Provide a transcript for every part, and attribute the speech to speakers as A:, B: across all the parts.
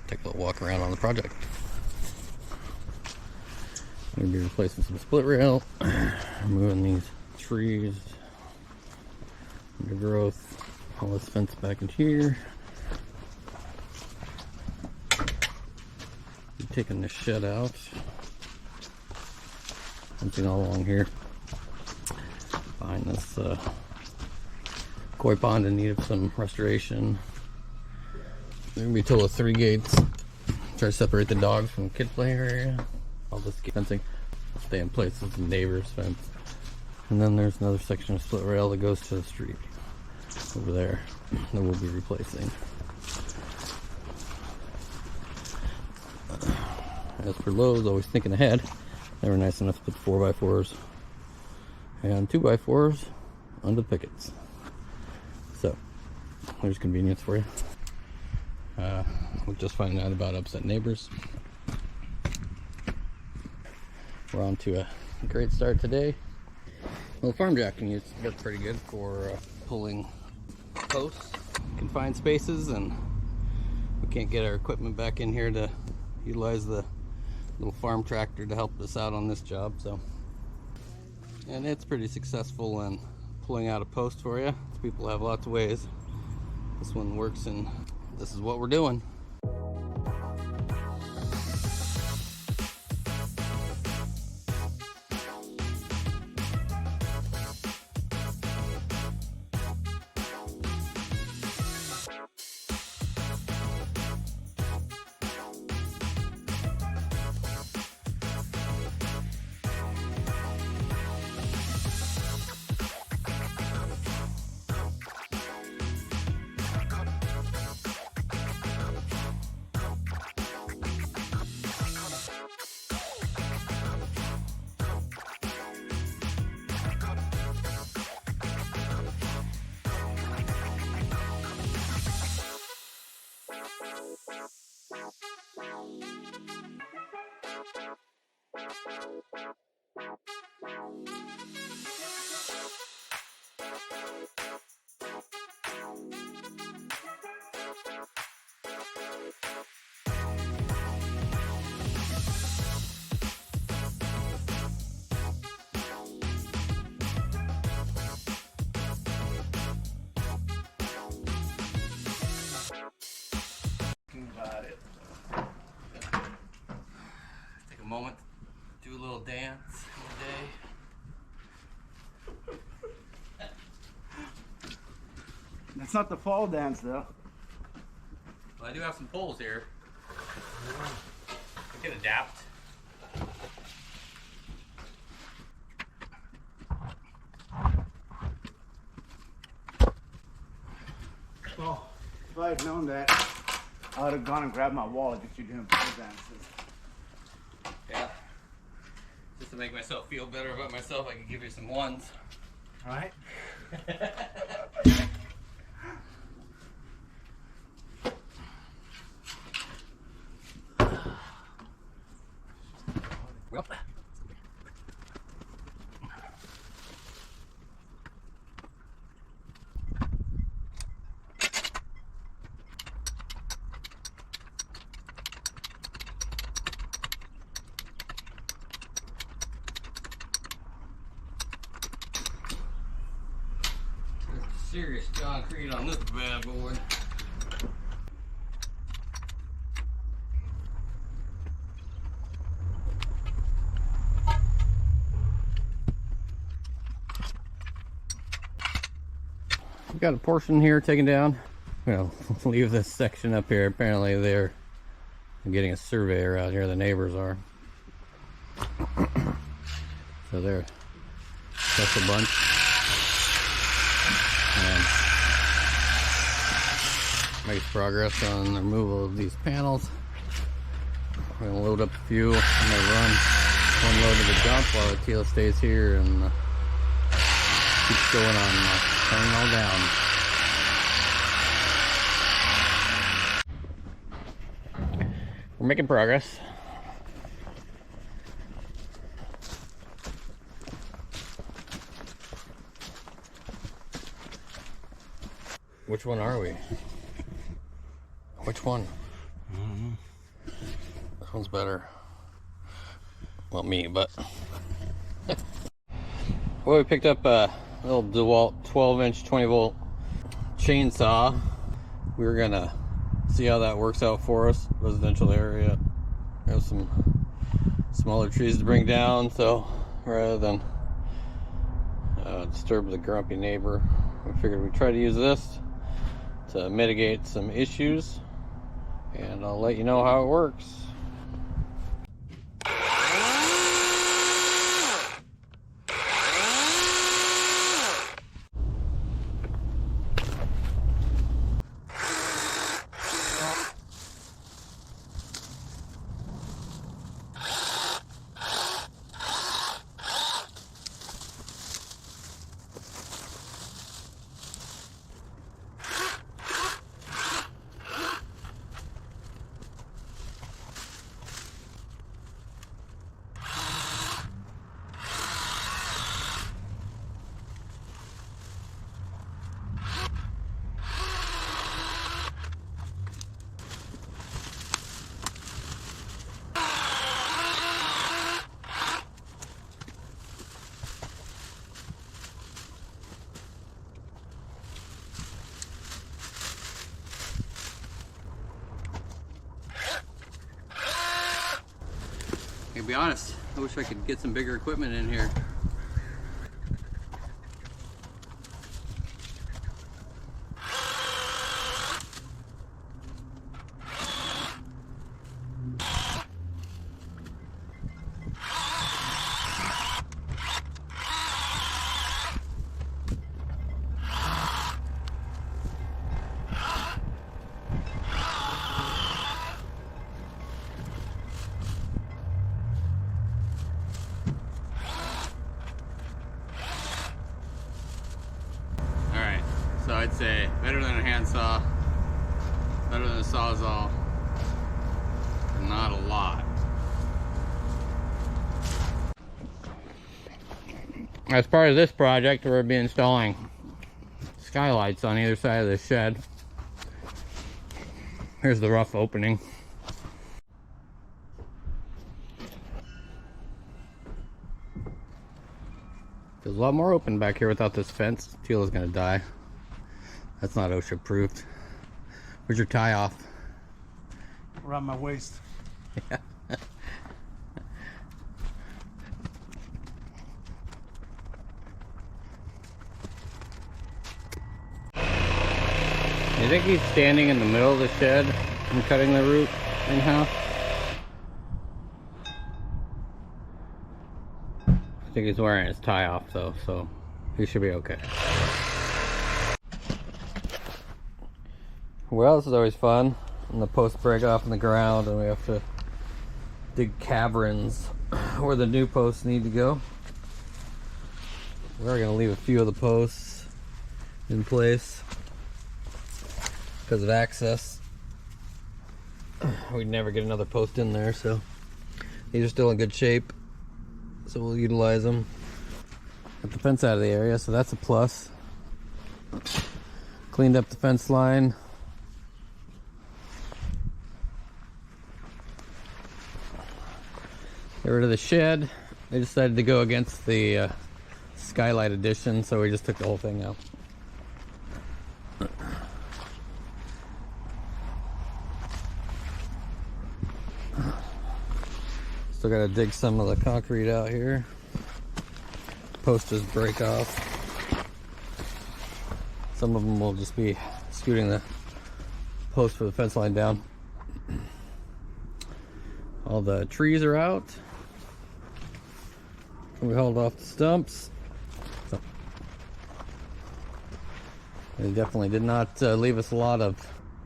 A: take a little walk around on the project. I'm going to be replacing some split rail, removing these trees, new growth, all this fence back in here. Be taking this shed out, something all along here behind this koi pond in need of some restoration. They're gonna be a total of 3 gates. Try to separate the dogs from the kid play area. All this fencing will stay in place. This is the neighbor's fence. And then there's another section of split rail that goes to the street over there that we'll be replacing. As for Lowe's, always thinking ahead. They were nice enough to put 4x4s and 2x4s under the pickets. So there's convenience for you. We're just finding out about upset neighbors. We're on to a great start today. Well, farm jacking is pretty good for pulling posts, confined spaces, and we can't get our equipment back in here to utilize the little farm tractor to help us out on this job. So, and it's pretty successful in pulling out a post for you. People have lots of ways. This one works, and this is what we're doing. Take a moment, do a little dance all day.
B: That's not the fall dance, though.
A: Well, I do have some poles here. We can adapt.
B: Well, if I had known that, I would have gone and grabbed my wallet if you're doing pole dances.
A: Yeah. Just to make myself feel better about myself, I can give you some ones.
B: All right?
A: Well. Serious concrete on this bad boy. We got a portion here taken down. Well, leave this section up here. Apparently they're getting a surveyor out here, the neighbors are. So they're just a bunch. And makes progress on the removal of these panels. We're gonna load up a few. I'm gonna run one load to the dump while the Tila stays here and keeps going on turning all down. We're making progress. Which one are we? Which one?
B: I don't know.
A: One's better. Well, me, but. Well, we picked up a little DeWalt 12-inch 20-volt chainsaw. We were gonna see how that works out for us. Residential area. We have some smaller trees to bring down, so rather than disturb the grumpy neighbor, we figured we'd try to use this to mitigate some issues, and I'll let you know how it works. To be honest, I wish I could get some bigger equipment in here. So I'd say better than a handsaw, better than a Sawzall, but not a lot. As part of this project, we'll be installing skylights on either side of the shed. Here's the rough opening. Feels a lot more open back here without this fence. Tila's gonna die. That's not OSHA approved. Where's your tie off?
B: Around my waist.
A: Yeah. You think he's standing in the middle of the shed and cutting the root in half? I think he's wearing his tie off though, so he should be okay. Well, this is always fun. And the posts break off in the ground and we have to dig caverns where the new posts need to go. We're gonna leave a few of the posts in place because of access. We'd never get another post in there, so these are still in good shape, so we'll utilize them. Got the fence out of the area, so that's a plus. Cleaned up the fence line. Get rid of the shed. They decided to go against the skylight edition, so we just took the whole thing out. Still gotta dig some of the concrete out here. Posters break off. Some of them will just be scooting the post for the fence line down. All the trees are out. We hauled off the stumps. So they definitely did not leave us a lot of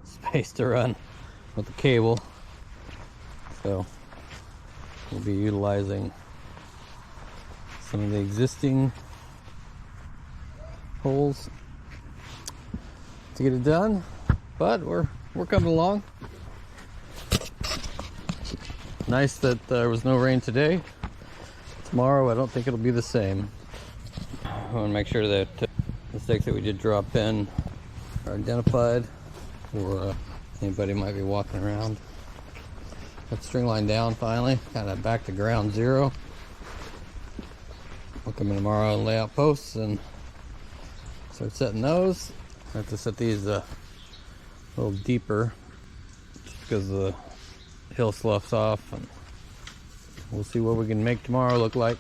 A: space to run with the cable. So we'll be utilizing some of the existing holes to get it done. But we're coming along. Nice that there was no rain today. Tomorrow I don't think it'll be the same. I want to make sure that the stakes that we did drop in are identified, or anybody might be walking around. Got the string line down finally, kind of back to ground zero. We'll come in tomorrow and lay out posts and start setting those. I have to set these a little deeper just because the hill sloughs off, and we'll see what we can make tomorrow look like.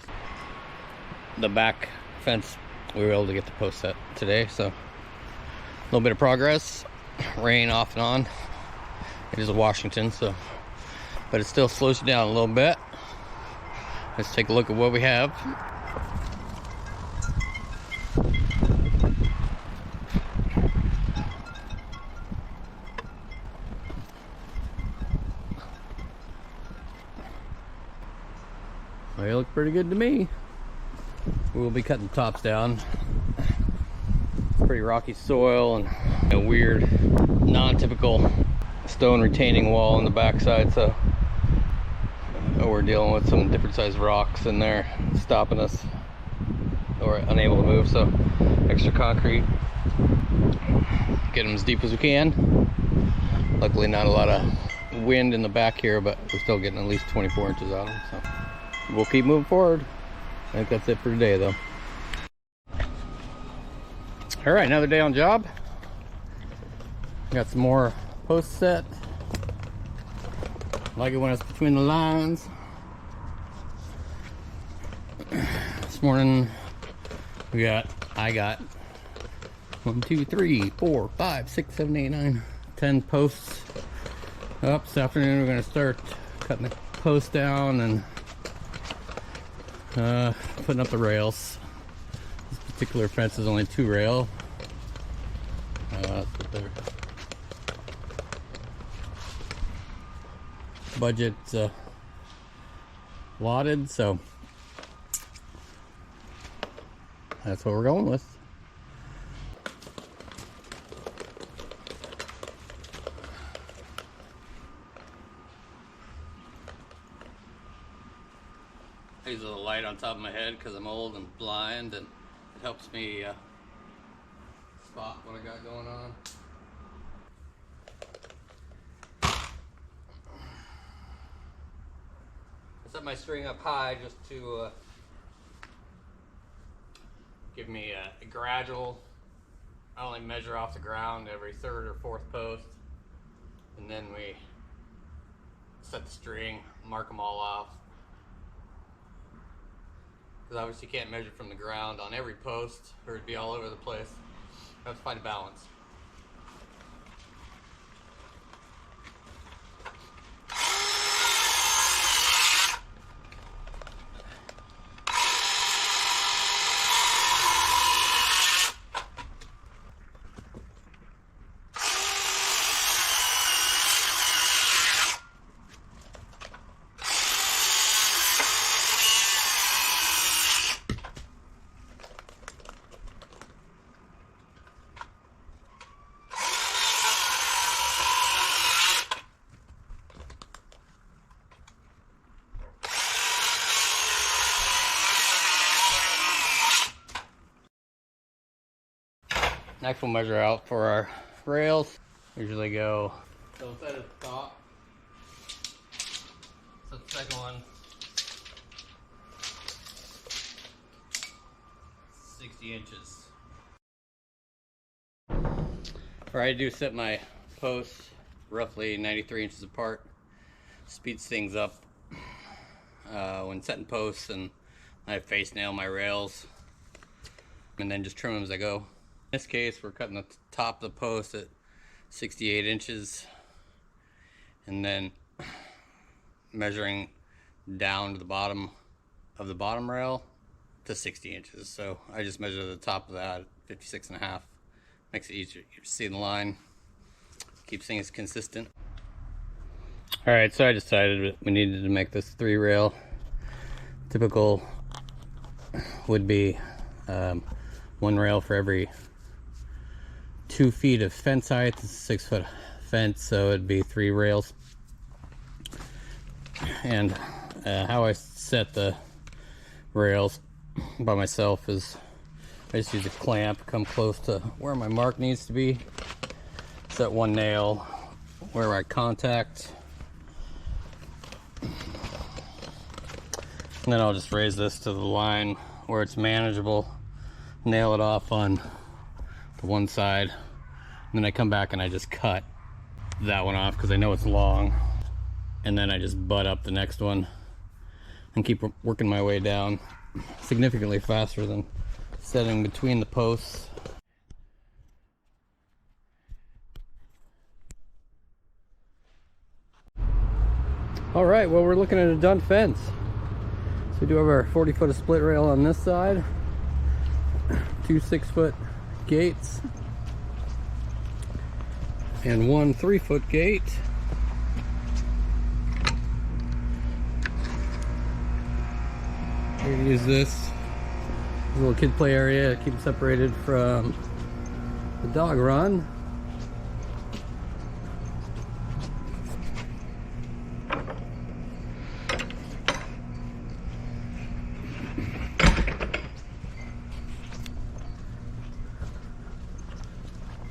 A: The back fence, we were able to get the post set today, so a little bit of progress. Rain off and on. It is a Washington, so, but it still slows you down a little bit. Let's take a look at what we have. Well, they look pretty good to me. We'll be cutting the tops down. It's pretty rocky soil and a weird, non-typical stone retaining wall on the backside, so we're dealing with some different sized rocks in there stopping us or unable to move, so extra concrete. Get them as deep as we can. Luckily not a lot of wind in the back here, but we're still getting at least 24 inches out of them, so we'll keep moving forward. I think that's it for today though. All right, another day on job. Got some more posts set. Like it when it's between the lines. This morning I got 1, 2, 3, 4, 5, 6, 7, 8, 9, 10 posts up. This afternoon we're gonna start cutting the posts down and putting up the rails. This particular fence is only 2 rail. That's what their budget allotted, so that's what we're going with. I use a little light on top of my head because I'm old and blind, and it helps me spot what I got going on. I set my string up high just to give me a gradual. I only measure off the ground every 3rd or 4th post, and then we set the string, mark them all off. Because obviously you can't measure from the ground on every post or it'd be all over the place. You have to find a balance. Next we'll measure out for our rails. Usually go so set at the top. So the second one, 60 inches. Alright, I do set my posts roughly 93 inches apart. Speeds things up when setting posts, and I face nail my rails and then just trim them as I go. In this case, we're cutting the top of the post at 68 inches and then measuring down to the bottom of the bottom rail to 60 inches. So I just measure the top of that at 56.5. Makes it easier to see the line, keeps things consistent. All right, so I decided we needed to make this 3 rail. Typical would be 1 rail for every 2 feet of fence height. It's a 6-foot fence, so it'd be 3 rails. And how I set the rails by myself is I just use a clamp, come close to where my mark needs to be, set 1 nail where I contact And then I'll just raise this to the line where it's manageable, nail it off on the one side, and then I come back and I just cut that one off because I know it's long, and then I just butt up the next one and keep working my way down significantly faster than setting between the posts. All right, well, we're looking at a done fence. So we do have our 40-foot of split rail on this side, 2 6-foot gates, and 1 3-foot gate. We're gonna use this little kid play area to keep them separated from the dog run.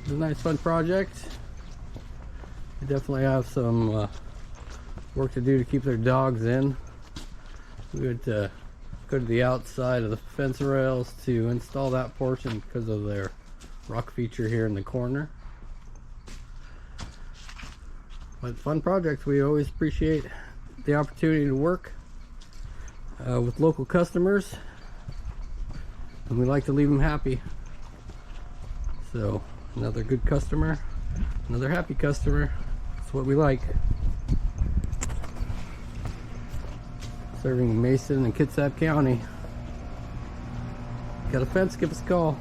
A: It's a nice fun project. They definitely have some work to do to keep their dogs in. We would go to the outside of the fence rails to install that portion because of their rock feature here in the corner. But fun project. We always appreciate the opportunity to work with local customers, and we like to leave them happy. So another good customer, another happy customer. That's what we like. Serving Mason and Kitsap County. Got a fence? Give us a call.